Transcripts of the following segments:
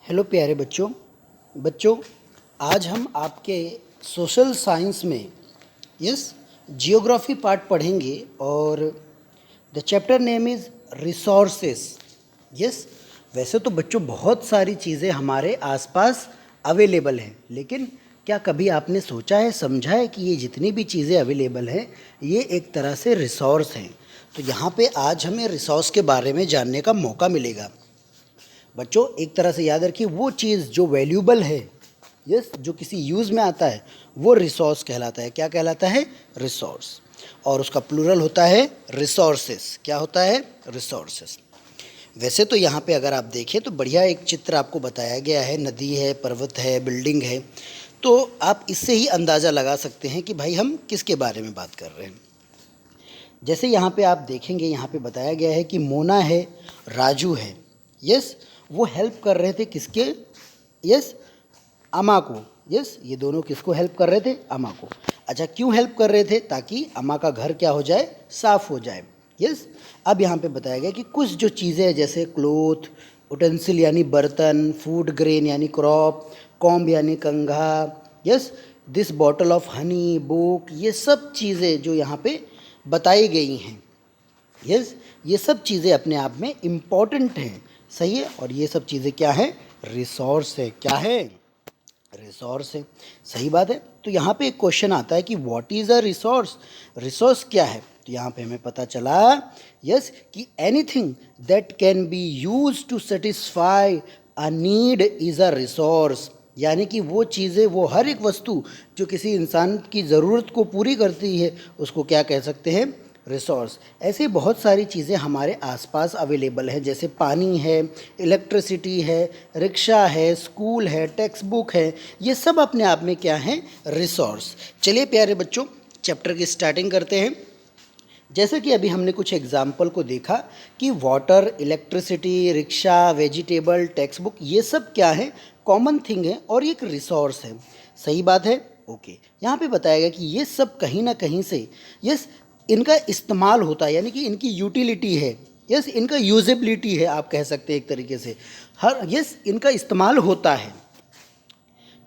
Hello प्यारे बच्चों बच्चों आज हम आपके सोशल साइंस में जियोग्राफी पार्ट पढ़ेंगे और the chapter name is resources. वैसे तो बच्चों बहुत सारी चीज़ें हमारे आसपास अवेलेबल हैं, लेकिन क्या कभी आपने सोचा है, समझा है कि ये जितनी भी चीज़ें अवेलेबल हैं ये एक तरह से रिसोर्स हैं। तो यहाँ पे आज हमें रिसोर्स के बारे में जानने का मौका मिलेगा। बच्चों एक तरह से याद रखिए, वो चीज़ जो वैल्यूबल है, जो किसी यूज़ में आता है, वो रिसोर्स कहलाता है। क्या कहलाता है? रिसोर्स। और उसका प्लूरल होता है रिसोर्सेस। क्या होता है? रिसोर्सेस। वैसे तो यहाँ पे अगर आप देखें तो बढ़िया एक चित्र आपको बताया गया है, नदी है, पर्वत है, बिल्डिंग है, तो आप इससे ही अंदाज़ा लगा सकते हैं कि भाई हम किसके बारे में बात कर रहे हैं। जैसे यहाँ पे आप देखेंगे, यहाँ पे बताया गया है कि मोना है, राजू है। वो हेल्प कर रहे थे किसके? अम्मा को। ये दोनों किसको हेल्प कर रहे थे? अम्मा को। अच्छा, क्यों हेल्प कर रहे थे? ताकि अम्मा का घर क्या हो जाए? साफ हो जाए। अब यहाँ पे बताया गया कि कुछ जो चीज़ें हैं जैसे क्लोथ, उटेंसिल यानी बर्तन, फूड ग्रेन यानी क्रॉप, कॉम्ब यानी कंघा, this bottle of honey, book, ये सब चीज़ें जो यहाँ पे बताई गई हैं, ये सब चीज़ें अपने आप में इम्पॉर्टेंट हैं। सही है। और ये सब चीज़ें क्या है? रिसोर्स है। क्या है? रिसोर्स है। सही बात है। तो यहाँ पे एक क्वेश्चन आता है कि what is a resource? Resource क्या है? तो यहाँ पे हमें पता चला कि anything that can be use to satisfy a need is a resource. यानी कि वो चीज़ें, वो हर एक वस्तु जो किसी इंसान की ज़रूरत को पूरी करती है, उसको क्या कह सकते हैं? रिसोर्स। ऐसे बहुत सारी चीज़ें हमारे आसपास अवेलेबल है, जैसे पानी है, इलेक्ट्रिसिटी है, रिक्शा है, स्कूल है, टेक्स्ट बुक है। ये सब अपने आप में क्या है? रिसोर्स। चलिए प्यारे बच्चों, चैप्टर की स्टार्टिंग करते हैं। जैसे कि अभी हमने कुछ एग्जाम्पल को देखा कि water, electricity, rickshaw, vegetable, text book, ये सब क्या है? कॉमन थिंग है और ये एक रिसोर्स है। सही बात है। ओके। यहाँ पे बताया गया कि ये सब कहीं ना कहीं से इनका इस्तेमाल होता है, यानी कि इनकी यूटिलिटी है, इनका यूजेबिलिटी है, आप कह सकते हैं एक तरीके से। इनका इस्तेमाल होता है।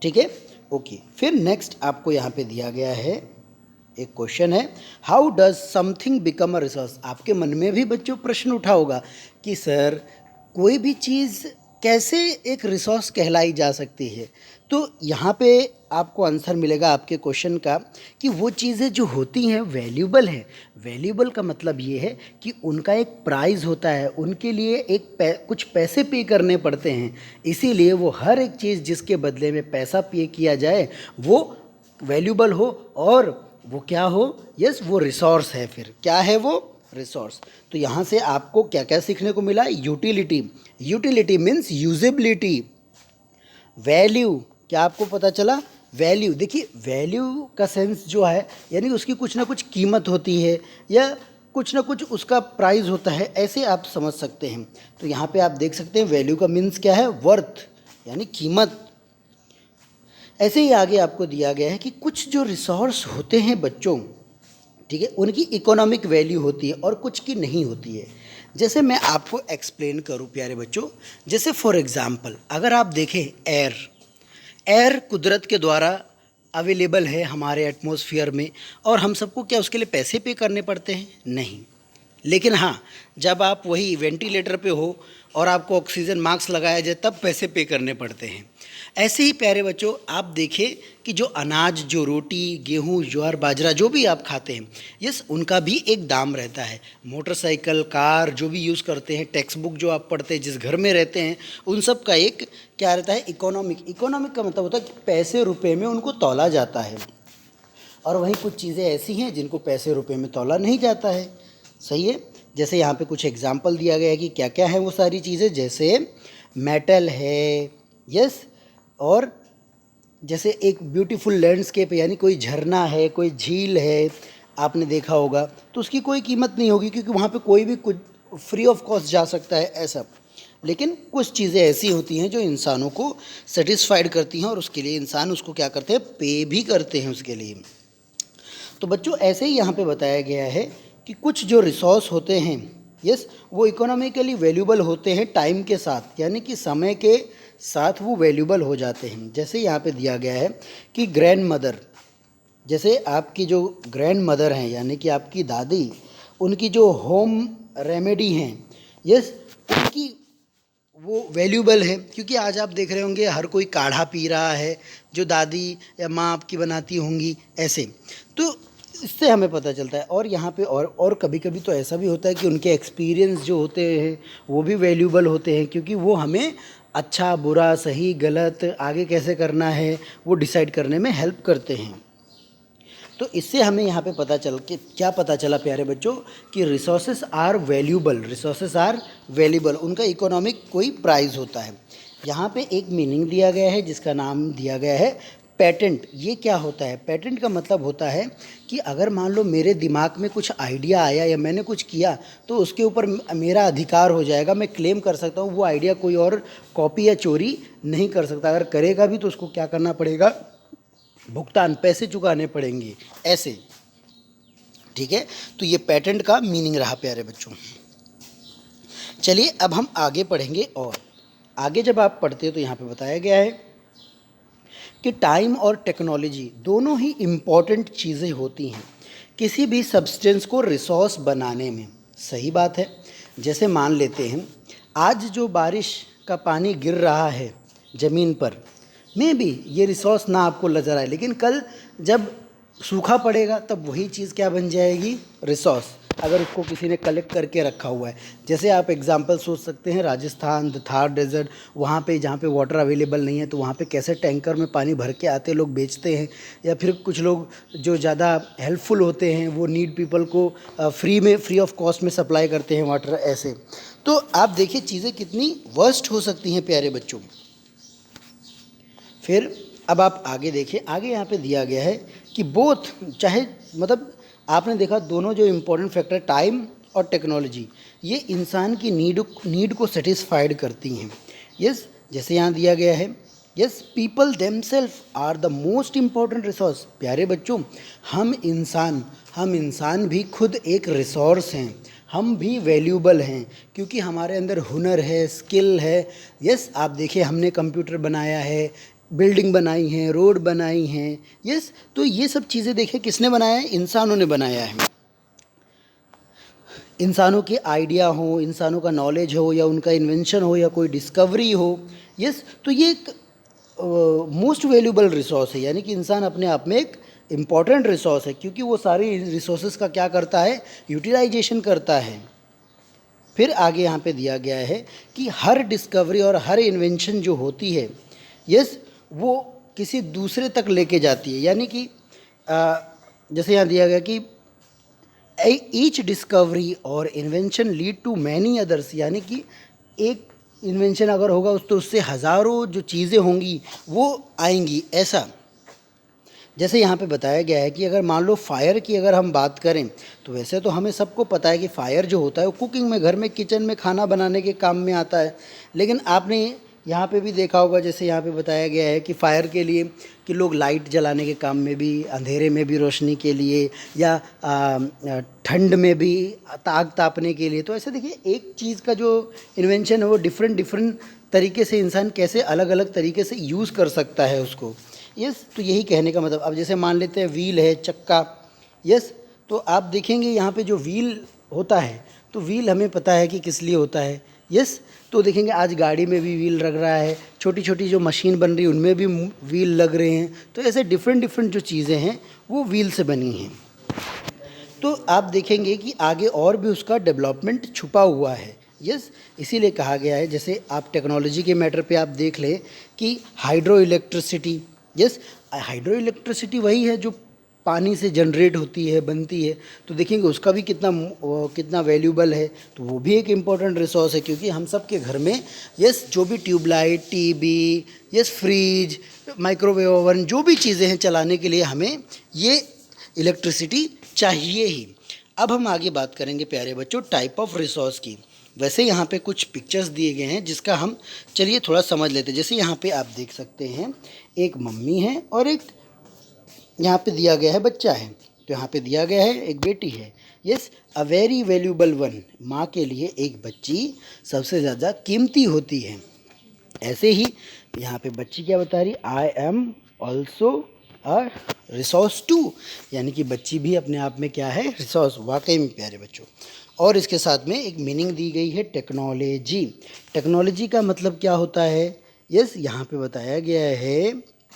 ठीक है। ओके। फिर नेक्स्ट आपको यहाँ पे दिया गया है एक क्वेश्चन है, how does something become a resource? आपके मन में भी बच्चों प्रश्न उठा होगा कि सर कोई भी चीज़ कैसे एक रिसोर्स कहलाई जा सकती है। तो यहाँ पे आपको आंसर मिलेगा आपके क्वेश्चन का कि वो चीज़ें जो होती हैं वैल्यूबल है। वैल्यूबल का मतलब ये है कि उनका एक प्राइस होता है, उनके लिए कुछ पैसे पे करने पड़ते हैं, इसीलिए वो हर एक चीज़ जिसके बदले में पैसा पे किया जाए वो वैल्यूबल हो और वो क्या हो? वो रिसोर्स है। फिर क्या है वो? रिसोर्स। तो यहाँ से आपको क्या क्या सीखने को मिला? Utility. Utility means usability. Value, क्या आपको पता चला? वैल्यू। देखिए, वैल्यू का सेंस जो है, यानी उसकी कुछ ना कुछ कीमत होती है या कुछ ना कुछ उसका प्राइस होता है, ऐसे आप समझ सकते हैं। तो यहाँ पे आप देख सकते हैं वैल्यू का मीन्स क्या है? वर्थ, यानी कीमत। ऐसे ही आगे आपको दिया गया है कि कुछ जो रिसोर्स होते हैं बच्चों, ठीक है, उनकी इकोनॉमिक वैल्यू होती है और कुछ की नहीं होती है। जैसे मैं आपको एक्सप्लेन करूं प्यारे बच्चों, जैसे फॉर एग्जांपल अगर आप देखें एयर, एयर कुदरत के द्वारा अवेलेबल है हमारे एटमॉस्फेयर में, और हम सबको क्या उसके लिए पैसे पे करने पड़ते हैं? नहीं। लेकिन हाँ, जब आप वही वेंटिलेटर पे हो और आपको ऑक्सीजन मास्क लगाया जाए तब पैसे पे करने पड़ते हैं। ऐसे ही प्यारे बच्चों आप देखें कि जो अनाज, जो रोटी, गेहूँ, ज्वार, बाजरा जो भी आप खाते हैं, उनका भी एक दाम रहता है। मोटरसाइकिल, कार जो भी यूज़ करते हैं, टेक्स्ट बुक जो आप पढ़ते हैं, जिस घर में रहते हैं, उन सब का एक क्या रहता है? इकोनॉमिक। इकोनॉमिक का मतलब होता है कि पैसे रुपए में उनको तौला जाता है। और वहीं कुछ चीज़ें ऐसी हैं जिनको पैसे रुपए में तौला नहीं जाता है। सही है। जैसे यहाँ पे कुछ एग्जाम्पल दिया गया है कि क्या क्या है वो सारी चीज़ें, जैसे मेटल है, और जैसे एक ब्यूटीफुल लैंडस्केप, यानी कोई झरना है, कोई झील है, आपने देखा होगा, तो उसकी कोई कीमत नहीं होगी क्योंकि वहाँ पे कोई भी कुछ फ्री ऑफ कॉस्ट जा सकता है, ऐसा। लेकिन कुछ चीज़ें ऐसी होती हैं जो इंसानों को सेटिस्फाइड करती हैं और उसके लिए इंसान उसको क्या करते हैं? पे भी करते हैं उसके लिए। तो बच्चों ऐसे ही यहाँ पे बताया गया है कि कुछ जो रिसोर्स होते हैं, यस, वो इकोनॉमिकली वैल्यूबल होते हैं टाइम के साथ, यानी कि समय के साथ वो वैल्यूबल हो जाते हैं। जैसे यहाँ पे दिया गया है कि ग्रैंड मदर, जैसे आपकी जो ग्रैंड मदर हैं यानी कि आपकी दादी, उनकी जो होम रेमेडी हैं, यस, उनकी वो वैल्यूबल है, क्योंकि आज आप देख रहे होंगे हर कोई काढ़ा पी रहा है जो दादी या माँ आपकी बनाती होंगी ऐसे। तो इससे हमें पता चलता है। और यहाँ पे और कभी कभी तो ऐसा भी होता है कि उनके एक्सपीरियंस जो होते हैं वो भी वैल्यूबल होते हैं, क्योंकि वो हमें अच्छा बुरा सही गलत आगे कैसे करना है वो डिसाइड करने में हेल्प करते हैं। तो इससे हमें यहाँ पे पता चल के क्या पता चला प्यारे बच्चों कि resources are valuable, resources are valuable, उनका इकोनॉमिक कोई प्राइस होता है। यहाँ पे एक मीनिंग दिया गया है जिसका नाम दिया गया है पेटेंट। ये क्या होता है? पेटेंट का मतलब होता है कि अगर मान लो मेरे दिमाग में कुछ आइडिया आया या मैंने कुछ किया तो उसके ऊपर मेरा अधिकार हो जाएगा, मैं क्लेम कर सकता हूँ, वो आइडिया कोई और कॉपी या चोरी नहीं कर सकता। अगर करेगा भी तो उसको क्या करना पड़ेगा? भुगतान, पैसे चुकाने पड़ेंगे ऐसे, ठीक है। तो ये पेटेंट का मीनिंग रहा प्यारे बच्चों। चलिए अब हम आगे पढ़ेंगे, और आगे जब आप पढ़ते हो तो यहाँ पे बताया गया है कि टाइम और टेक्नोलॉजी दोनों ही इम्पॉर्टेंट चीज़ें होती हैं किसी भी सब्सटेंस को रिसोर्स बनाने में। सही बात है। जैसे मान लेते हैं आज जो बारिश का पानी गिर रहा है ज़मीन पर, में भी ये रिसोर्स ना आपको नज़र आए, लेकिन कल जब सूखा पड़ेगा तब वही चीज़ क्या बन जाएगी? रिसोर्स, अगर उसको किसी ने कलेक्ट करके रखा हुआ है। जैसे आप एग्जांपल सोच सकते हैं राजस्थान, द थार डेजर्ट, वहाँ पे जहाँ पे वाटर अवेलेबल नहीं है तो वहाँ पे कैसे टैंकर में पानी भर के आते लोग बेचते हैं, या फिर कुछ लोग जो ज़्यादा हेल्पफुल होते हैं वो नीड पीपल को फ्री ऑफ कॉस्ट में सप्लाई करते हैं वाटर ऐसे। तो आप देखिए चीज़ें कितनी वर्स्ट हो सकती हैं प्यारे बच्चों। फिर अब आप आगे देखिए, आगे यहाँ पे दिया गया है कि बोथ, चाहे मतलब आपने देखा दोनों जो इम्पोर्टेंट फैक्टर टाइम और टेक्नोलॉजी, ये इंसान की नीड को सेटिस्फाइड करती हैं। यस, जैसे यहाँ दिया गया है, yes, people themselves are the most important resource. प्यारे बच्चों, हम इंसान भी खुद एक रिसोर्स हैं, हम भी वैल्यूबल हैं, क्योंकि हमारे अंदर हुनर है, स्किल है। यस, आप देखिए हमने कंप्यूटर बनाया है, बिल्डिंग बनाई हैं, रोड बनाई हैं। यस, तो ये सब चीज़ें देखिए किसने बनाया है? इंसानों ने बनाया है। इंसानों के आइडिया हो, इंसानों का नॉलेज हो, या उनका इन्वेंशन हो, या कोई डिस्कवरी हो। यस, तो ये एक मोस्ट वैल्यूबल रिसोर्स है, यानी कि इंसान अपने आप में एक इम्पॉर्टेंट रिसोर्स है, क्योंकि वो सारी रिसोर्सेज का क्या करता है? यूटिलाइजेशन करता है। फिर आगे यहाँ पे दिया गया है कि हर डिस्कवरी और हर इन्वेंशन जो होती है, यस, वो किसी दूसरे तक लेके जाती है, यानी कि जैसे यहाँ दिया गया कि ईच डिस्कवरी और invention lead to many others, यानी कि एक इन्वेंशन अगर होगा तो उससे हज़ारों जो चीज़ें होंगी वो आएंगी ऐसा। जैसे यहाँ पे बताया गया है कि अगर मान लो फायर की अगर हम बात करें तो वैसे तो हमें सबको पता है कि फायर जो होता है वो कुकिंग में, घर में किचन में खाना बनाने के काम में आता है। लेकिन आपने यहाँ पे भी देखा होगा, जैसे यहाँ पे बताया गया है कि फायर के लिए कि लोग लाइट जलाने के काम में भी, अंधेरे में भी रोशनी के लिए, या ठंड में भी आग तापने के लिए। तो ऐसे देखिए एक चीज़ का जो इन्वेंशन है वो डिफरेंट तरीके से इंसान कैसे अलग अलग तरीके से यूज़ कर सकता है उसको। यस, तो यही कहने का मतलब। अब जैसे मान लेते हैं व्हील है, चक्का। यस, तो आप देखेंगे यहाँ पे जो व्हील होता है तो व्हील हमें पता है कि किस लिए होता है। यस, तो देखेंगे आज गाड़ी में भी व्हील लग रहा है, छोटी छोटी जो मशीन बन रही है उनमें भी व्हील लग रहे हैं। तो ऐसे डिफरेंट जो चीज़ें हैं वो व्हील से बनी हैं। तो आप देखेंगे कि आगे और भी उसका डेवलपमेंट छुपा हुआ है। यस, इसीलिए कहा गया है, जैसे आप टेक्नोलॉजी के मैटर पे आप देख लें कि hydro electricity. Yes, hydro electricity वही है जो पानी से जनरेट होती है, बनती है। तो देखेंगे उसका भी कितना वैल्यूबल है। तो वो भी एक इम्पॉर्टेंट रिसोर्स है, क्योंकि हम सब के घर में यस जो भी tube light, TV, yes fridge, microwave oven, जो भी चीज़ें हैं चलाने के लिए हमें ये इलेक्ट्रिसिटी चाहिए ही। अब हम आगे बात करेंगे प्यारे बच्चों टाइप ऑफ रिसोर्स की। वैसे यहाँ पे कुछ पिक्चर्स दिए गए हैं जिसका हम चलिए थोड़ा समझ लेते हैं। जैसे यहाँ पे आप देख सकते हैं एक मम्मी है और एक यहाँ पे दिया गया है बच्चा है। तो यहाँ पे दिया गया है एक बेटी है। Yes, a very valuable one, माँ के लिए एक बच्ची सबसे ज़्यादा कीमती होती है। ऐसे ही यहाँ पे बच्ची क्या बता रही, I am also a resource too, यानी कि बच्ची भी अपने आप में क्या है, रिसोर्स। वाकई में प्यारे बच्चों। और इसके साथ में एक मीनिंग दी गई है टेक्नोलॉजी। टेक्नोलॉजी का मतलब क्या होता है, यस यहाँ पे बताया गया है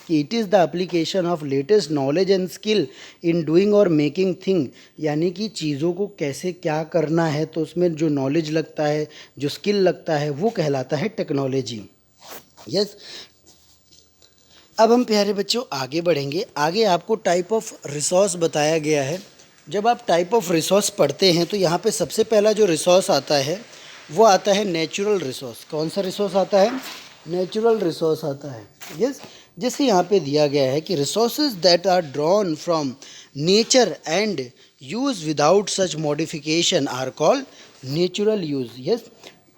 कि it is the application of latest knowledge and skill in doing और मेकिंग थिंग, यानी कि चीज़ों को कैसे क्या करना है तो उसमें जो नॉलेज लगता है, जो स्किल लगता है, वो कहलाता है टेक्नोलॉजी। यस, अब हम प्यारे बच्चों आगे बढ़ेंगे। आगे आपको टाइप ऑफ रिसोर्स बताया गया है। जब आप टाइप ऑफ रिसोर्स पढ़ते हैं तो यहाँ पे सबसे पहला जो रिसोर्स आता है वो आता है नेचुरल रिसोर्स। कौन सा रिसोर्स आता है, नेचुरल रिसोर्स आता है। यस, जैसे यहाँ पे दिया गया है कि resources that are drawn from nature and use without such modification are called natural use. Yes,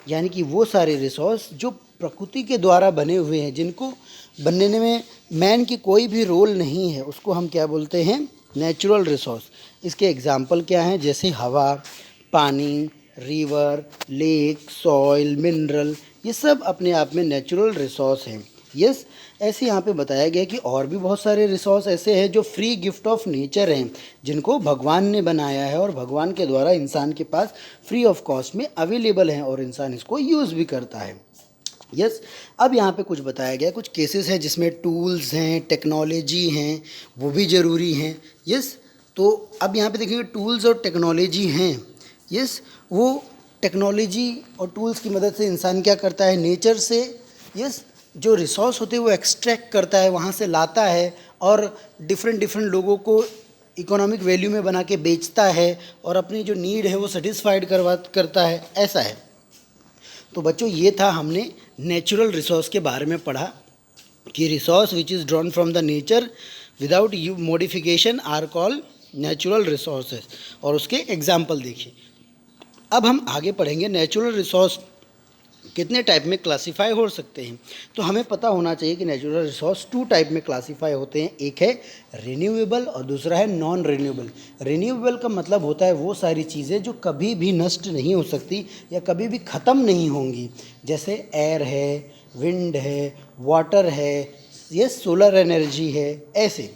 यानी कि वो सारे रिसोर्स जो प्रकृति के द्वारा बने हुए हैं, जिनको बनने में मैन की कोई भी रोल नहीं है, उसको हम क्या बोलते हैं, नेचुरल रिसोर्स। इसके एग्जाम्पल क्या हैं, जैसे हवा, पानी, रिवर, लेक, सॉइल, मिनरल, ये सब अपने आप में नेचुरल रिसोर्स हैं। यस, ऐसे यहाँ पे बताया गया कि और भी बहुत सारे रिसोर्स ऐसे हैं जो फ्री गिफ्ट ऑफ नेचर हैं, जिनको भगवान ने बनाया है और भगवान के द्वारा इंसान के पास फ्री ऑफ कॉस्ट में अवेलेबल हैं और इंसान इसको यूज़ भी करता है। यस, अब यहाँ पे कुछ बताया गया, कुछ केसेस हैं जिसमें टूल्स हैं, टेक्नोलॉजी हैं, वो भी ज़रूरी हैं। यस, तो अब यहाँ पे देखेंगे टूल्स और टेक्नोलॉजी हैं। यस, वो टेक्नोलॉजी और टूल्स की मदद से इंसान क्या करता है, नेचर से यस जो रिसोर्स होते हैं वो एक्सट्रैक्ट करता है, वहाँ से लाता है और डिफरेंट लोगों को इकोनॉमिक वैल्यू में बना के बेचता है और अपनी जो नीड है वो सेटिस्फाइड करता है, ऐसा है। तो बच्चों ये था, हमने नेचुरल रिसोर्स के बारे में पढ़ा कि resource which is drawn from the nature without you modification are called natural resources, और उसके एग्जाम्पल देखिए। अब हम आगे पढ़ेंगे नेचुरल रिसोर्स कितने टाइप में क्लासीफाई हो सकते हैं। तो हमें पता होना चाहिए कि नेचुरल रिसोर्स 2 टाइप में क्लासीफाई होते हैं, एक है रिन्यूएबल और दूसरा है नॉन रिन्यूएबल। रिन्यूएबल का मतलब होता है वो सारी चीज़ें जो कभी भी नष्ट नहीं हो सकती या कभी भी ख़त्म नहीं होंगी, जैसे एयर है, विंड है, वाटर है, ये सोलर एनर्जी है, ऐसे।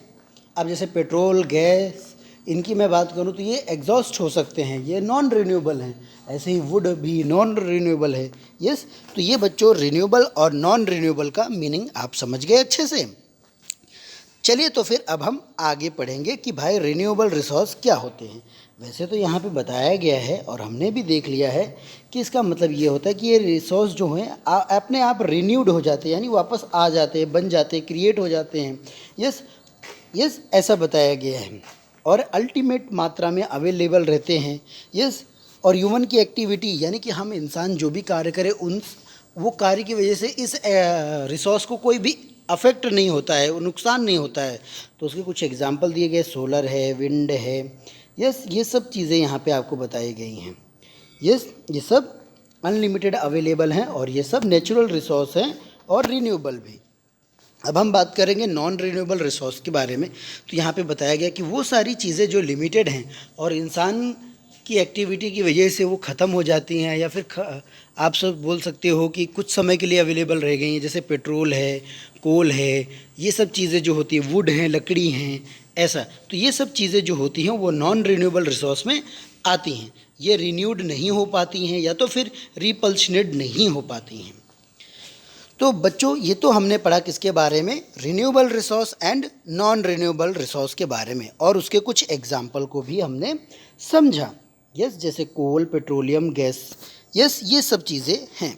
अब जैसे पेट्रोल, गैस, इनकी मैं बात करूं तो ये एग्जॉस्ट हो सकते हैं, ये नॉन रिन्यूएबल हैं। ऐसे ही वुड भी नॉन रिन्यूएबल है। यस, तो ये बच्चों रिन्यूएबल और नॉन रिन्यूएबल का मीनिंग आप समझ गए अच्छे से। चलिए तो फिर अब हम आगे पढ़ेंगे कि भाई रिन्यूएबल रिसोर्स क्या होते हैं। वैसे तो यहाँ पे बताया गया है और हमने भी देख लिया है कि इसका मतलब ये होता है कि ये रिसोर्स जो हैं अपने आप रिन्यूड हो जाते हैं, यानी वापस आ जाते हैं, बन जाते हैं, क्रिएट हो जाते हैं। यस, ऐसा बताया गया है और अल्टीमेट मात्रा में अवेलेबल रहते हैं। यस, और ह्यूमन की एक्टिविटी, यानी कि हम इंसान जो भी कार्य करें वो कार्य की वजह से इस रिसोर्स को कोई भी अफेक्ट नहीं होता है, वो नुकसान नहीं होता है। तो उसके कुछ एग्जांपल दिए गए, सोलर है, विंड है। यस, ये सब चीज़ें यहाँ पे आपको बताई गई हैं। यस, ये सब अनलिमिटेड अवेलेबल हैं और ये सब नेचुरल रिसोर्स हैं और रिन्यूएबल भी। अब हम बात करेंगे नॉन रिन्यूएबल रिसोर्स के बारे में। तो यहाँ पे बताया गया कि वो सारी चीज़ें जो लिमिटेड हैं और इंसान की एक्टिविटी की वजह से वो ख़त्म हो जाती हैं, या फिर आप सब बोल सकते हो कि कुछ समय के लिए अवेलेबल रह गई हैं, जैसे पेट्रोल है, कोल है, ये सब चीज़ें जो होती हैं, वुड हैं, लकड़ी हैं, ऐसा। तो ये सब चीज़ें जो होती हैं वो नॉन रिन्यूएबल रिसोर्स में आती हैं। ये रिन्यूड नहीं हो पाती हैं या तो फिर रिपल्शनेड नहीं हो पाती हैं। तो बच्चों ये तो हमने पढ़ा किसके बारे में, renewable resource and non renewable resource के बारे में, और उसके कुछ एग्जाम्पल को भी हमने समझा। यस, जैसे कोल, पेट्रोलियम, गैस, यस ये सब चीज़ें हैं।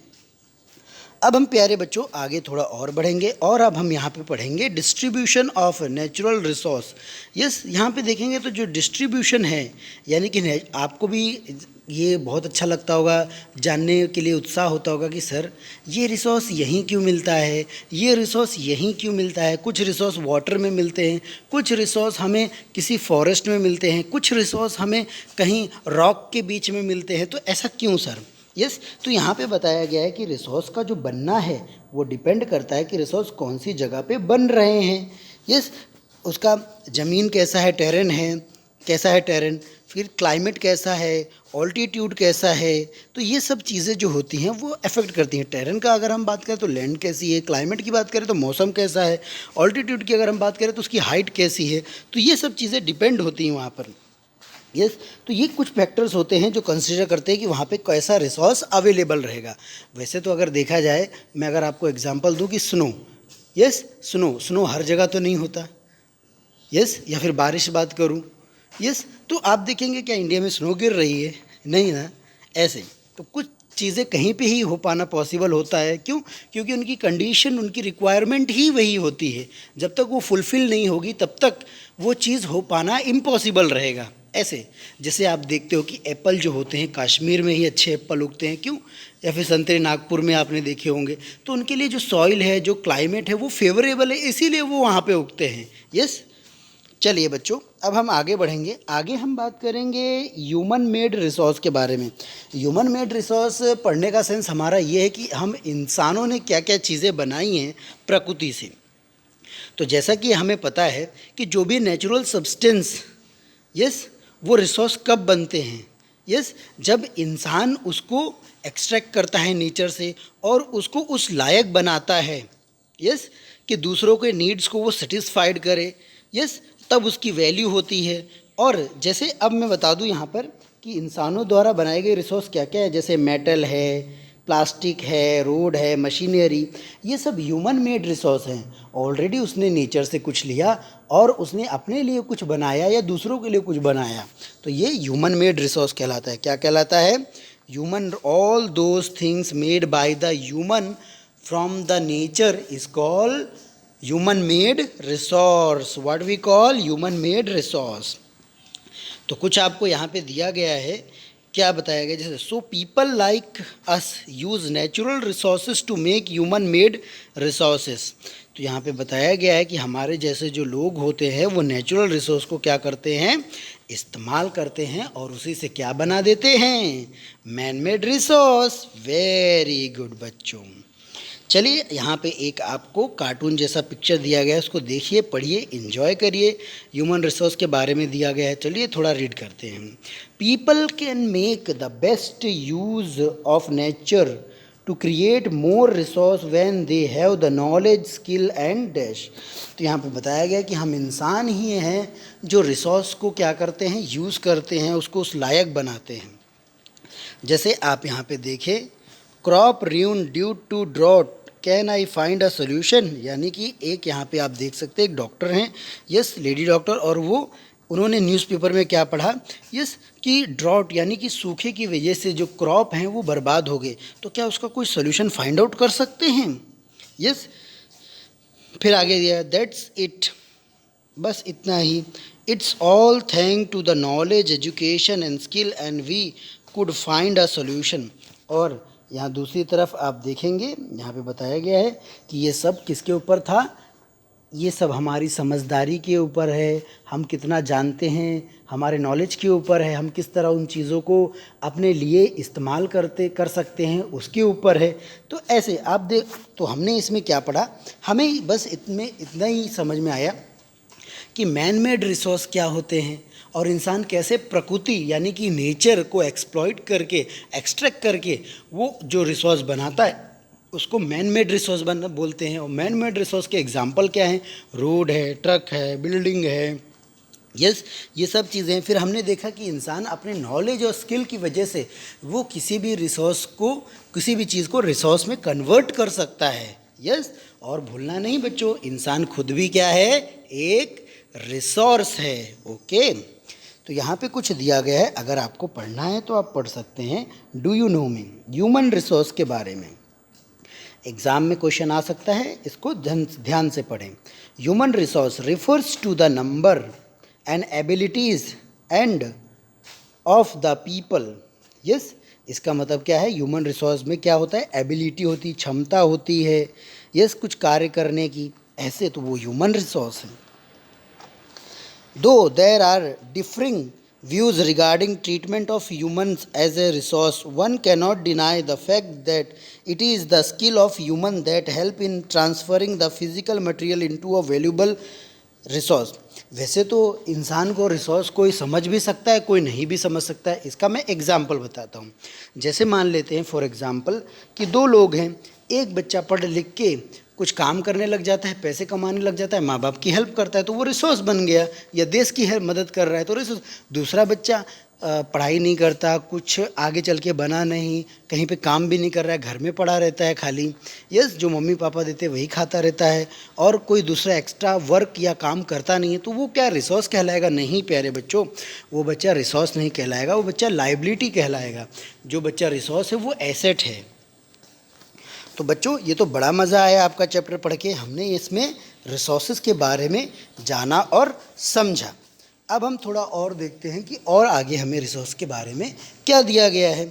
अब हम प्यारे बच्चों आगे थोड़ा और बढ़ेंगे और अब हम यहाँ पे पढ़ेंगे distribution of natural resource. Yes, यहाँ पे देखेंगे तो जो डिस्ट्रीब्यूशन है, यानी कि आपको भी ये बहुत अच्छा लगता होगा, जानने के लिए उत्साह होता होगा कि सर ये रिसोर्स यहीं क्यों मिलता है, ये रिसोर्स यहीं क्यों मिलता है। कुछ रिसोर्स वाटर में मिलते हैं, कुछ रिसोर्स हमें किसी फॉरेस्ट में मिलते हैं, कुछ रिसोर्स हमें कहीं रॉक के बीच में मिलते हैं, तो ऐसा क्यों सर। यस, तो यहाँ पे बताया गया है कि रिसोर्स का जो बनना है वो डिपेंड करता है कि रिसोर्स कौन सी जगह पे बन रहे हैं। यस, उसका ज़मीन कैसा है, टेरेन है, कैसा है टेरेन, फिर क्लाइमेट कैसा है, ऑल्टीट्यूड कैसा है। तो ये सब चीज़ें जो होती हैं वो अफेक्ट करती हैं। टेरेन का अगर हम बात करें तो लैंड कैसी है, क्लाइमेट की बात करें तो मौसम कैसा है, ऑल्टीट्यूड की अगर हम बात करें तो उसकी हाइट कैसी है। तो ये सब चीज़ें डिपेंड होती हैं वहाँ पर। यस तो ये कुछ फैक्टर्स होते हैं जो कंसिडर करते हैं कि वहाँ पे कैसा रिसोर्स अवेलेबल रहेगा। वैसे तो अगर देखा जाए, मैं अगर आपको एग्जांपल दूँ कि स्नो, यस स्नो हर जगह तो नहीं होता, यस या फिर बारिश बात करूँ, यस तो आप देखेंगे क्या इंडिया में स्नो गिर रही है, नहीं ना। ऐसे तो कुछ चीज़ें कहीं पे ही हो पाना पॉसिबल होता है। क्यों? क्योंकि उनकी कंडीशन, उनकी रिक्वायरमेंट ही वही होती है। जब तक वो फुलफ़िल नहीं होगी तब तक वो चीज़ हो पाना इम्पॉसिबल रहेगा। ऐसे जैसे आप देखते हो कि एप्पल जो होते हैं कश्मीर में ही अच्छे एप्पल उगते हैं, क्यों? या फिर संतरे नागपुर में आपने देखे होंगे। तो उनके लिए जो सॉइल है, जो क्लाइमेट है वो फेवरेबल है, इसीलिए वो वहाँ पे उगते हैं। यस चलिए बच्चों, अब हम आगे बढ़ेंगे। आगे हम बात करेंगे ह्यूमन मेड रिसोर्स के बारे में। ह्यूमन मेड रिसोर्स पढ़ने का सेंस हमारा ये है कि हम इंसानों ने क्या क्या चीज़ें बनाई हैं प्रकृति से। तो जैसा कि हमें पता है कि जो भी नेचुरल सब्सटेंस, यस वो रिसोर्स कब बनते हैं, यस जब इंसान उसको एक्सट्रैक्ट करता है नेचर से और उसको उस लायक बनाता है, यस कि दूसरों के नीड्स को वो सेटिस्फाइड करे, यस तब उसकी वैल्यू होती है। और जैसे अब मैं बता दूं यहाँ पर कि इंसानों द्वारा बनाए गए रिसोर्स क्या क्या है, जैसे मेटल है, प्लास्टिक है, रोड है, मशीनरी, ये सब ह्यूमन मेड रिसोर्स हैं। ऑलरेडी उसने नेचर से कुछ लिया और उसने अपने लिए कुछ बनाया या दूसरों के लिए कुछ बनाया, तो ये ह्यूमन मेड रिसोर्स कहलाता है। क्या कहलाता है? Human, all those things made by the human from the nature is called human made resource. What we call human made resource. तो कुछ आपको यहाँ पे दिया गया है, क्या बताया गया, जैसे so people like us use natural resources to make human made resources. तो यहाँ पे बताया गया है कि हमारे जैसे जो लोग होते हैं वो नेचुरल रिसोर्स को क्या करते हैं, इस्तेमाल करते हैं और उसी से क्या बना देते हैं, man made resource. Very good बच्चों। चलिए यहाँ पे एक आपको कार्टून जैसा पिक्चर दिया गया है, उसको देखिए, पढ़िए, एंजॉय करिए। ह्यूमन रिसोर्स के बारे में दिया गया है, चलिए थोड़ा रीड करते हैं। People can make the best use of nature to create more resource when they have the knowledge, skill and dash. तो यहाँ पे बताया गया कि हम इंसान ही हैं जो रिसोर्स को क्या करते हैं, यूज़ करते हैं, उसको उस लायक बनाते हैं। जैसे आप यहाँ पे देखें, crop ruin due to drought can I find a solution. यानी कि एक यहाँ पे आप देख सकते हैं, एक डॉक्टर हैं, यस लेडी डॉक्टर, और वो उन्होंने न्यूज़पेपर में क्या पढ़ा, यस कि ड्रॉट यानी कि सूखे की वजह से जो क्रॉप हैं वो बर्बाद हो गए, तो क्या उसका कोई सोल्यूशन फाइंड आउट कर सकते हैं। यस फिर आगे दिया दैट्स इट, बस इतना ही। It's all thank to the knowledge, education and skill and we could find a solution. और यहाँ दूसरी तरफ आप देखेंगे, यहाँ पे बताया गया है कि ये सब किसके ऊपर था, ये सब हमारी समझदारी के ऊपर है, हम कितना जानते हैं, हमारे नॉलेज के ऊपर है, हम किस तरह उन चीज़ों को अपने लिए इस्तेमाल कर सकते हैं, उसके ऊपर है। तो ऐसे आप देख, तो हमने इसमें क्या पढ़ा, हमें बस इतना ही समझ में आया कि मैन मेड रिसोर्स क्या होते हैं और इंसान कैसे प्रकृति यानी कि नेचर को एक्सप्लॉइट करके, एक्सट्रैक्ट करके वो जो रिसोर्स बनाता है उसको मैन मेड रिसोर्स बोलते हैं। और मैन मेड रिसोर्स के एग्जांपल क्या हैं, रोड है, ट्रक है, बिल्डिंग है, यस ये सब चीज़ें हैं। फिर हमने देखा कि इंसान अपने नॉलेज और स्किल की वजह से वो किसी भी रिसोर्स को, किसी भी चीज़ को रिसोर्स में कन्वर्ट कर सकता है। यस और भूलना नहीं बच्चों, इंसान खुद भी क्या है, एक रिसोर्स है। ओके तो यहाँ पे कुछ दिया गया है, अगर आपको पढ़ना है तो आप पढ़ सकते हैं। Do you know me, human resource के बारे में एग्जाम में क्वेश्चन आ सकता है, इसको ध्यान से पढ़ें। Human resource refers to the number and abilities and of the people. Yes इसका मतलब क्या है, ह्यूमन रिसोर्स में क्या होता है, एबिलिटी होती, क्षमता होती है, यस कुछ कार्य करने की, ऐसे तो वो ह्यूमन रिसोर्स है। Though there are differing views regarding treatment of humans as a resource, one cannot deny the fact that it is the skill of human that help in transferring the physical material into a valuable resource. वैसे तो इंसान को resource कोई समझ भी सकता है, कोई नहीं भी समझ सकता है। इसका मैं एग्जांपल बताता हूँ। जैसे मान लेते हैं फॉर एग्जांपल कि दो लोग हैं, एक बच्चा पढ़ लिख के कुछ काम करने लग जाता है, पैसे कमाने लग जाता है, माँ बाप की हेल्प करता है तो वो रिसोर्स बन गया, या देश की मदद कर रहा है तो रिसोर्स। दूसरा बच्चा पढ़ाई नहीं करता, कुछ आगे चल के बना नहीं, कहीं पे काम भी नहीं कर रहा है, घर में पड़ा रहता है खाली, यस, जो मम्मी पापा देते वही खाता रहता है और कोई दूसरा एक्स्ट्रा वर्क या काम करता नहीं है, तो वो क्या रिसोर्स कहलाएगा? नहीं प्यारे बच्चों, वो बच्चा रिसोर्स नहीं कहलाएगा, वो बच्चा लाइबिलिटी कहलाएगा। जो बच्चा रिसोर्स है वो एसेट है। तो बच्चों ये तो बड़ा मज़ा आया आपका चैप्टर पढ़ के, हमने इसमें रिसोर्सेज के बारे में जाना और समझा। अब हम थोड़ा और देखते हैं कि और आगे हमें रिसोर्स के बारे में क्या दिया गया है।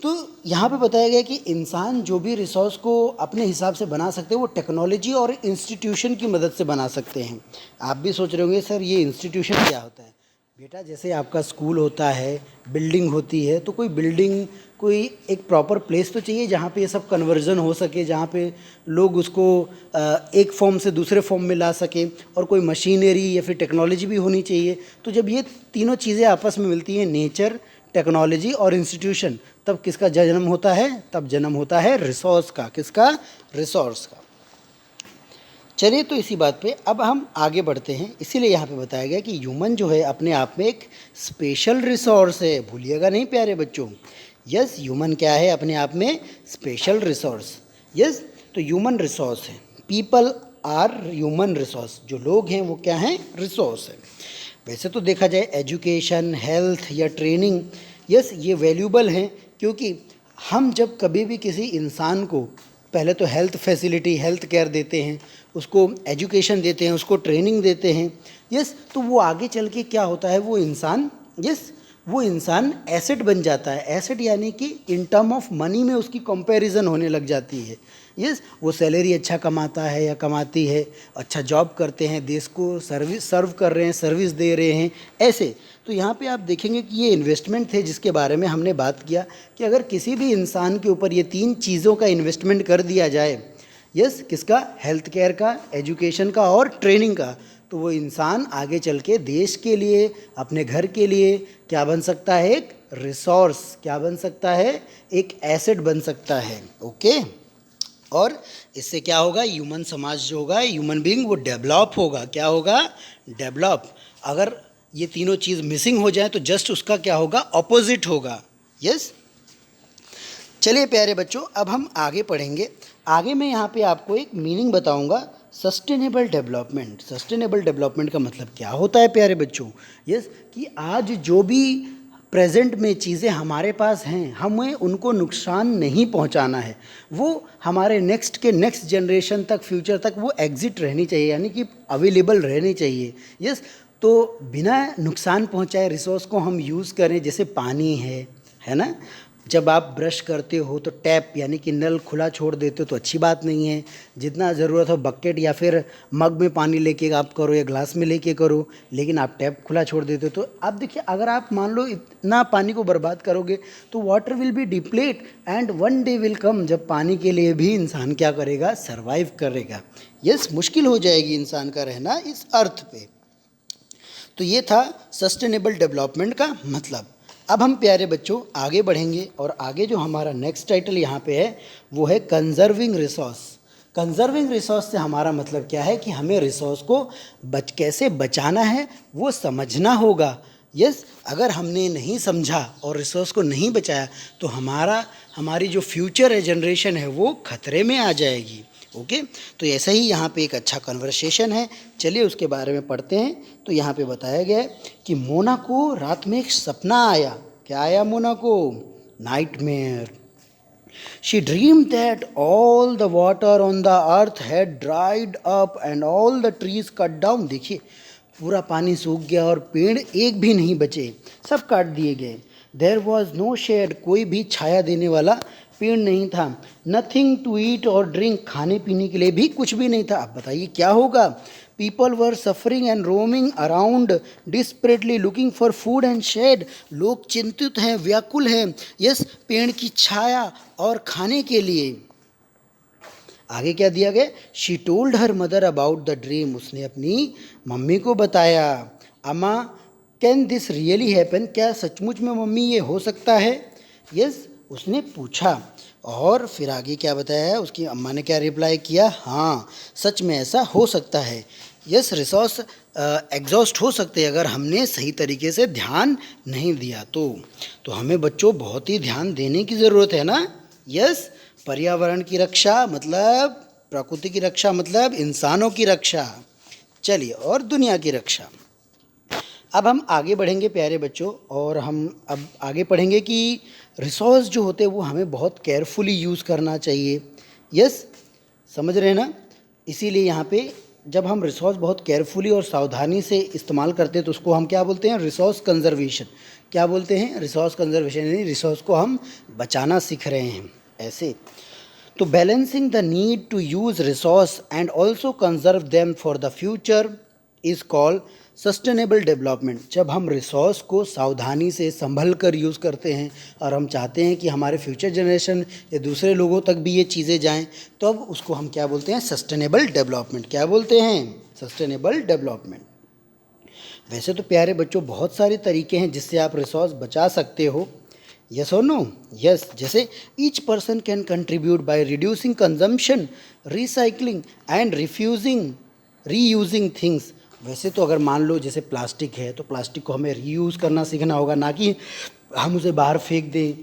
तो यहाँ पे बताया गया कि इंसान जो भी रिसोर्स को अपने हिसाब से बना सकते हैं वो टेक्नोलॉजी और इंस्टीट्यूशन की मदद से बना सकते हैं। आप भी सोच रहे होंगे सर ये इंस्टीट्यूशन क्या होता है? बेटा जैसे आपका स्कूल होता है, बिल्डिंग होती है, तो कोई बिल्डिंग, कोई एक प्रॉपर प्लेस तो चाहिए जहाँ पे ये सब कन्वर्जन हो सके, जहाँ पे लोग उसको एक फॉर्म से दूसरे फॉर्म में ला सके, और कोई मशीनरी या फिर टेक्नोलॉजी भी होनी चाहिए। तो जब ये तीनों चीज़ें आपस में मिलती हैं, नेचर, टेक्नोलॉजी और इंस्टीट्यूशन, तब किसका जन्म होता है? तब जन्म होता है रिसोर्स का। किसका? रिसोर्स का। चलिए तो इसी बात पे अब हम आगे बढ़ते हैं। इसीलिए यहाँ पे बताया गया कि ह्यूमन जो है अपने आप में एक स्पेशल रिसोर्स है। भूलिएगा नहीं प्यारे बच्चों। यस, ह्यूमन क्या है? अपने आप में स्पेशल रिसोर्स। यस, तो ह्यूमन रिसोर्स है। People are human resource. जो लोग हैं वो क्या हैं? रिसोर्स है। वैसे तो देखा जाए एजुकेशन, हेल्थ या ट्रेनिंग, यस, ये वैल्यूबल हैं, क्योंकि हम जब कभी भी किसी इंसान को पहले तो हेल्थ फैसिलिटी, हेल्थ केयर देते हैं, उसको एजुकेशन देते हैं, उसको ट्रेनिंग देते हैं, यस, तो वो आगे चल के क्या होता है? वो इंसान, यस, वो इंसान एसेट बन जाता है। एसेट यानी कि इन टर्म ऑफ मनी में उसकी कंपैरिजन होने लग जाती है। यस, वो सैलरी अच्छा कमाता है या कमाती है, अच्छा जॉब करते हैं, देश को सर्व कर रहे हैं, सर्विस दे रहे हैं, ऐसे। तो यहाँ पे आप देखेंगे कि ये इन्वेस्टमेंट थे जिसके बारे में हमने बात किया कि अगर किसी भी इंसान के ऊपर ये तीन चीज़ों का इन्वेस्टमेंट कर दिया जाए, यस, किसका? हेल्थ केयर का, एजुकेशन का और ट्रेनिंग का, तो वो इंसान आगे चल के देश के लिए, अपने घर के लिए क्या बन सकता है? एक रिसोर्स। क्या बन सकता है? एक एसेट बन सकता है। ओके, और इससे क्या होगा? ह्यूमन समाज जो होगा, ह्यूमन बीइंग, वो डेवलप होगा। क्या होगा? डेवलप। अगर ये तीनों चीज़ मिसिंग हो जाए तो जस्ट उसका क्या होगा? ऑपोजिट होगा। यस, चलिए प्यारे बच्चों अब हम आगे पढ़ेंगे। आगे मैं यहाँ पे आपको एक मीनिंग बताऊँगा, सस्टेनेबल डेवलपमेंट। सस्टेनेबल डेवलपमेंट का मतलब क्या होता है प्यारे बच्चों? यस, कि आज जो भी प्रेजेंट में चीज़ें हमारे पास हैं, हमें उनको नुकसान नहीं पहुंचाना है। वो हमारे नेक्स्ट जनरेशन तक, फ्यूचर तक वो एग्जिट रहनी चाहिए, यानी कि अवेलेबल रहनी चाहिए। यस, तो बिना नुकसान पहुंचाए रिसोर्स को हम यूज़ करें। जैसे पानी है ना, जब आप ब्रश करते हो तो टैप यानी कि नल खुला छोड़ देते हो तो अच्छी बात नहीं है। जितना ज़रूरत हो बकेट या फिर मग में पानी लेके आप करो या ग्लास में लेके करो, लेकिन आप टैप खुला छोड़ देते हो तो आप देखिए, अगर आप मान लो इतना पानी को बर्बाद करोगे तो water will be deplete, and one day will come जब पानी के लिए भी इंसान क्या करेगा? सर्वाइव करेगा। यस, मुश्किल हो जाएगी इंसान का रहना इस अर्थ पे। तो ये था सस्टेनेबल डेवलपमेंट का मतलब। अब हम प्यारे बच्चों आगे बढ़ेंगे और आगे जो हमारा नेक्स्ट टाइटल यहाँ पे है वो है कंजर्विंग रिसोर्स। कंजर्विंग रिसोर्स से हमारा मतलब क्या है? कि हमें रिसोर्स को कैसे बचाना है वो समझना होगा। यस, अगर हमने नहीं समझा और रिसोर्स को नहीं बचाया तो हमारी जो फ्यूचर है, जनरेशन है, वो खतरे में आ जाएगी। ओके, तो ऐसा ही यहाँ पे एक अच्छा कन्वर्सेशन है। चलिए उसके बारे में पढ़ते हैं। तो यहाँ पे बताया गया है कि मोना को रात में एक सपना आया। क्या आया मोना को? Nightmare. She dreamed that all the water on the earth had dried up and all the trees cut down. देखिए, पूरा पानी सूख गया और पेड़ एक भी नहीं बचे, सब काट दिए गए। देयर वॉज नो शेड, कोई भी छाया देने वाला पेड़ नहीं था। नथिंग टू ईट और ड्रिंक, खाने पीने के लिए भी कुछ भी नहीं था। अब बताइए क्या होगा? People were suffering and roaming around desperately looking for food and shade. लोग चिंतित हैं, व्याकुल हैं, यस, पेड़ की छाया और खाने के लिए। आगे क्या दिया गया, she told her mother about the dream, उसने अपनी मम्मी को बताया। अम्मा कैन दिस रियली हैपन, क्या सचमुच में मम्मी ये हो सकता है? यस, उसने पूछा। और फिर आगे क्या बताया है, उसकी अम्मा ने क्या रिप्लाई किया, हाँ सच में ऐसा हो सकता है। यस, रिसोर्स एग्जॉस्ट हो सकते हैं अगर हमने सही तरीके से ध्यान नहीं दिया तो हमें बच्चों बहुत ही ध्यान देने की ज़रूरत है ना। यस, पर्यावरण की रक्षा मतलब प्रकृति की रक्षा मतलब इंसानों की रक्षा। चलिए, और दुनिया की रक्षा। अब हम आगे बढ़ेंगे प्यारे बच्चों, और हम अब आगे पढ़ेंगे कि रिसोर्स जो होते हैं वो हमें बहुत केयरफुली यूज़ करना चाहिए। यस, समझ रहे हैं ना। इसीलिए यहाँ पे जब हम रिसोर्स बहुत केयरफुली और सावधानी से इस्तेमाल करते हैं तो उसको हम क्या बोलते हैं, रिसोर्स कंजर्वेशन। क्या बोलते हैं, रिसोर्स कंजर्वेशन, यानी रिसोर्स को हम बचाना सीख रहे हैं ऐसे। तो balancing the need to use resource and also conserve them for the future is called sustainable development. जब हम रिसोर्स को सावधानी से संभल कर यूज़ करते हैं और हम चाहते हैं कि हमारे फ्यूचर जनरेशन या दूसरे लोगों तक भी ये चीज़ें जाएं, तो अब उसको हम क्या बोलते हैं, सस्टेनेबल डेवलपमेंट। क्या बोलते हैं, सस्टेनेबल डेवलपमेंट। वैसे तो प्यारे बच्चों बहुत सारे तरीके हैं जिससे आप रिसोर्स बचा सकते हो। यस और नो, यस, जैसे each person can contribute by reducing consumption, recycling and reusing things. वैसे तो अगर मान लो जैसे प्लास्टिक है तो प्लास्टिक को हमें रीयूज़ करना सीखना होगा, ना कि हम उसे बाहर फेंक दें।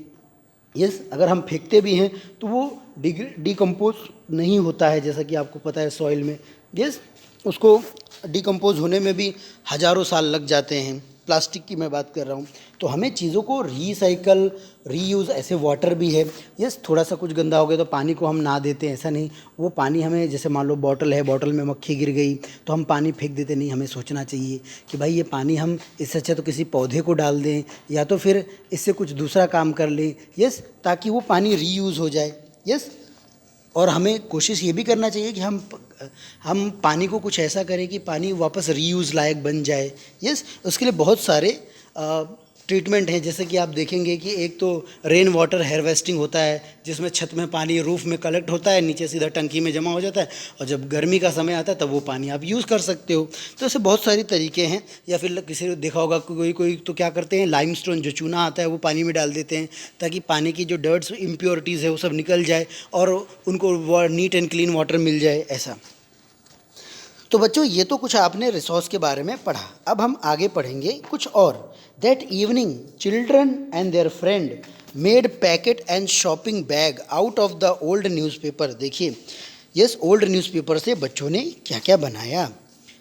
यस, अगर हम फेंकते भी हैं तो वो डिकम्पोज नहीं होता है, जैसा कि आपको पता है सॉइल में। यस, उसको डिकम्पोज होने में भी हज़ारों साल लग जाते हैं। प्लास्टिक की मैं बात कर रहा हूँ। तो हमें चीज़ों को रीसाइकल, रीयूज़, ऐसे वाटर भी है। यस, थोड़ा सा कुछ गंदा हो गया तो पानी को हम ना देते हैं, ऐसा नहीं। वो पानी हमें, जैसे मान लो बॉटल है, बॉटल में मक्खी गिर गई तो हम पानी फेंक देते नहीं। हमें सोचना चाहिए कि भाई ये पानी हम इससे अच्छा तो किसी पौधे को डाल दें या तो फिर इससे कुछ दूसरा काम कर लें। यस, ताकि वो पानी रीयूज़ हो जाए। यस, और हमें कोशिश ये भी करना चाहिए कि हम पानी को कुछ ऐसा करें कि पानी वापस रीयूज़ लायक बन जाए। यस, उसके लिए बहुत सारे ट्रीटमेंट हैं। जैसे कि आप देखेंगे कि एक तो रेन वाटर हार्वेस्टिंग होता है, जिसमें छत में पानी रूफ में कलेक्ट होता है, नीचे सीधा टंकी में जमा हो जाता है, और जब गर्मी का समय आता है तब वो पानी आप यूज़ कर सकते हो। तो ऐसे बहुत सारे तरीके हैं। या फिर किसी ने देखा होगा कोई कोई तो क्या करते हैं, लाइमस्टोन जो चूना आता है वो पानी में डाल देते हैं ताकि पानी की जो डर्ट्स इम्प्योरिटीज़ है वो सब निकल जाए और उनको नीट एंड क्लीन वाटर मिल जाए, ऐसा। तो बच्चों, ये तो कुछ आपने रिसोर्स के बारे में पढ़ा। अब हम आगे पढ़ेंगे कुछ और। That evening children and their friend made packet and shopping bag out of the old newspaper. देखिए, यस, ओल्ड न्यूज़पेपर से बच्चों ने क्या क्या बनाया।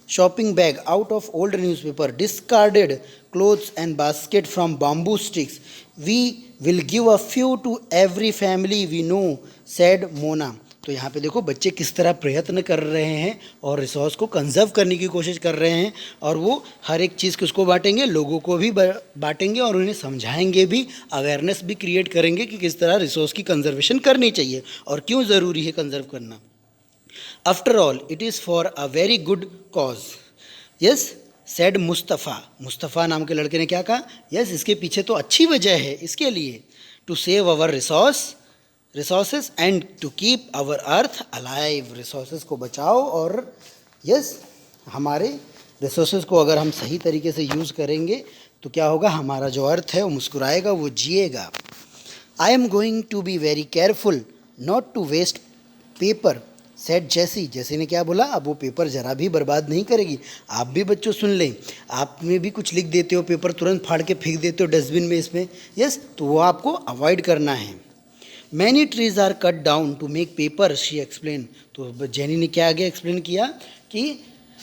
Shopping bag out of old newspaper, discarded clothes and basket from bamboo sticks, we will give a few to every family we know, said Mona. तो यहाँ पे देखो बच्चे किस तरह प्रयत्न कर रहे हैं और रिसोर्स को कंजर्व करने की कोशिश कर रहे हैं, और वो हर एक चीज़ किसको बांटेंगे, लोगों को भी बांटेंगे और उन्हें समझाएंगे भी, अवेयरनेस भी क्रिएट करेंगे कि किस तरह रिसोर्स की कंजर्वेशन करनी चाहिए और क्यों ज़रूरी है कंजर्व करना। After all it is for a very good cause, yes, said Mustafa. Mustafa नाम के लड़के ने क्या कहा, यस, इसके पीछे तो अच्छी वजह है इसके लिए, to save our resources and to keep our earth alive. Resources को बचाओ और यस, हमारे रिसोर्सेज को अगर हम सही तरीके से यूज़ करेंगे तो क्या होगा, हमारा जो अर्थ है वो मुस्कुराएगा, वो जिएगा। I am going to be very careful not to waste paper, said Jessie. Jessie ने क्या बोला, अब वो पेपर ज़रा भी बर्बाद नहीं करेगी। आप भी बच्चों सुन लें, आप में भी कुछ लिख देते हो, पेपर तुरंत फाड़ के फेंक देते हो डस्टबिन में इसमें। यस, तो वो आपको अवॉइड करना है। Many trees are cut down to make paper, she explain. तो जेनी ने क्या आगे एक्सप्लेन किया कि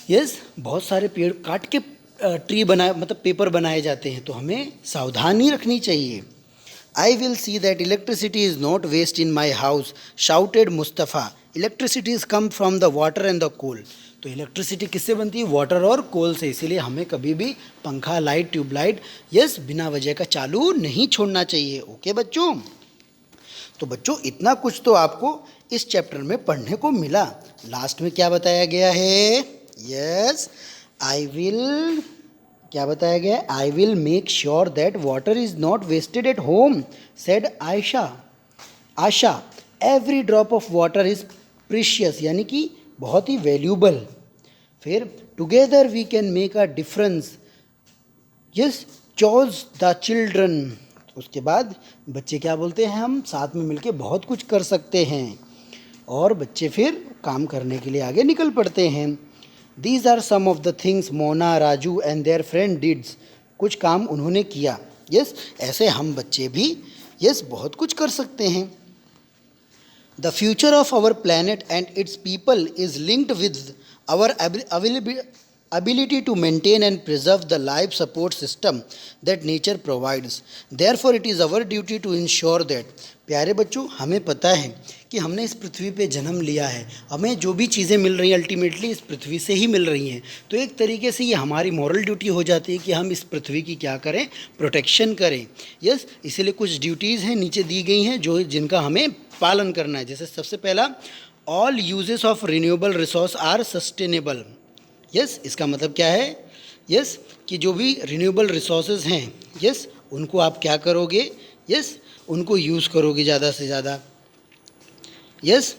यस, बहुत सारे पेड़ काट के ट्री बनाए, मतलब पेपर बनाए जाते हैं, तो हमें सावधानी रखनी चाहिए। I will see that electricity is not waste in my house, shouted Mustafa. Electricity is come from the water and the coal. तो इलेक्ट्रिसिटी किससे बनती है, वाटर और कोल से। इसीलिए हमें कभी भी पंखा, लाइट, ट्यूबलाइट यस बिना वजह का चालू नहीं छोड़ना चाहिए। ओके बच्चों, तो बच्चों इतना कुछ तो आपको इस चैप्टर में पढ़ने को मिला। लास्ट में क्या बताया गया है, यस, आई विल, क्या बताया गया है, I will make sure that water is not wasted at home, said Asha. Every drop of water is precious यानी कि बहुत ही वैल्यूबल। फिर together we can make a difference, yes chose the children. उसके बाद बच्चे क्या बोलते हैं, हम साथ में मिलके बहुत कुछ कर सकते हैं, और बच्चे फिर काम करने के लिए आगे निकल पड़ते हैं। These are some of the things Mona, Raju and their friend deeds. कुछ काम उन्होंने किया। यस ऐसे हम बच्चे भी यस बहुत कुछ कर सकते हैं। The future of our planet and its people is linked with our ability to maintain and preserve the life support system that nature provides. Therefore, it is our duty to ensure that प्यारे बच्चों, हमें पता है कि हमने इस पृथ्वी पे जन्म लिया है, हमें जो भी चीज़ें मिल रही हैं अल्टीमेटली इस पृथ्वी से ही मिल रही हैं। तो एक तरीके से ये हमारी मॉरल ड्यूटी हो जाती है कि हम इस पृथ्वी की क्या करें, प्रोटेक्शन करें। यस इसीलिए कुछ ड्यूटीज़ हैं नीचे दी गई हैं जिनका हमें पालन करना है। जैसे सबसे पहला, all uses of renewable resource are sustainable. Yes इसका मतलब क्या है, यस कि जो भी रिन्यूएबल रिसोर्सेज हैं, यस उनको आप क्या करोगे, यस उनको यूज़ करोगे ज़्यादा से ज़्यादा। यस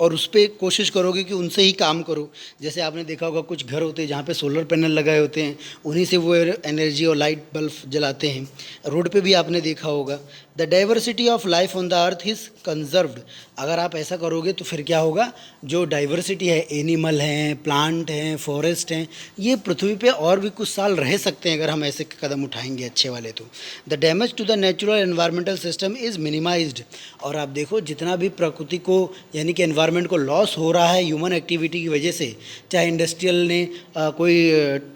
और उस पर कोशिश करोगे कि उनसे ही काम करो। जैसे आपने देखा होगा कुछ घर होते हैं जहाँ पे सोलर पैनल लगाए होते हैं, उन्हीं से वो एनर्जी और लाइट बल्ब जलाते हैं। रोड पे भी आपने देखा होगा। The diversity of life on the earth is conserved. अगर आप ऐसा करोगे तो फिर क्या होगा, जो डाइवर्सिटी है, एनिमल हैं, प्लांट हैं, फॉरेस्ट हैं, ये पृथ्वी पे और भी कुछ साल रह सकते हैं अगर हम ऐसे कदम उठाएंगे अच्छे वाले। तो the damage to the natural environmental system is minimised. और आप देखो जितना भी प्रकृति को यानी कि एनवायरनमेंट को लॉस हो रहा है ह्यूमन एक्टिविटी की वजह से, चाहे इंडस्ट्रियल ने कोई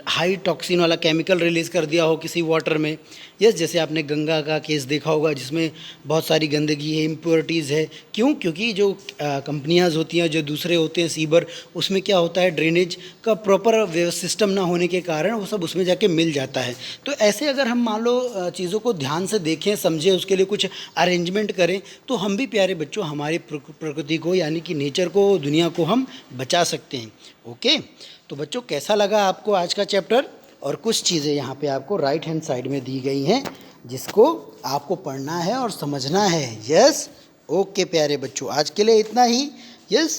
हाई टॉक्सिन वाला केमिकल रिलीज़ कर दिया हो किसी वाटर में। यस जैसे आपने गंगा का केस देखा होगा जिसमें बहुत सारी गंदगी है, इम्प्योरिटीज़ है। क्यों? क्योंकि जो कंपनियां होती हैं, जो दूसरे होते हैं सीवर, उसमें क्या होता है, ड्रेनेज का प्रॉपर सिस्टम ना होने के कारण वो सब उसमें जाके मिल जाता है। तो ऐसे अगर हम मान लो चीज़ों को ध्यान से देखें, समझें, उसके लिए कुछ अरेंजमेंट करें, तो हम भी प्यारे बच्चों हमारी प्रकृति को यानी कि नेचर को, दुनिया को हम बचा सकते हैं। ओके, तो बच्चों कैसा लगा आपको आज का चैप्टर? और कुछ चीज़ें यहाँ पे आपको राइट हैंड साइड में दी गई हैं जिसको आपको पढ़ना है और समझना है। यस ओके प्यारे बच्चों, आज के लिए इतना ही। यस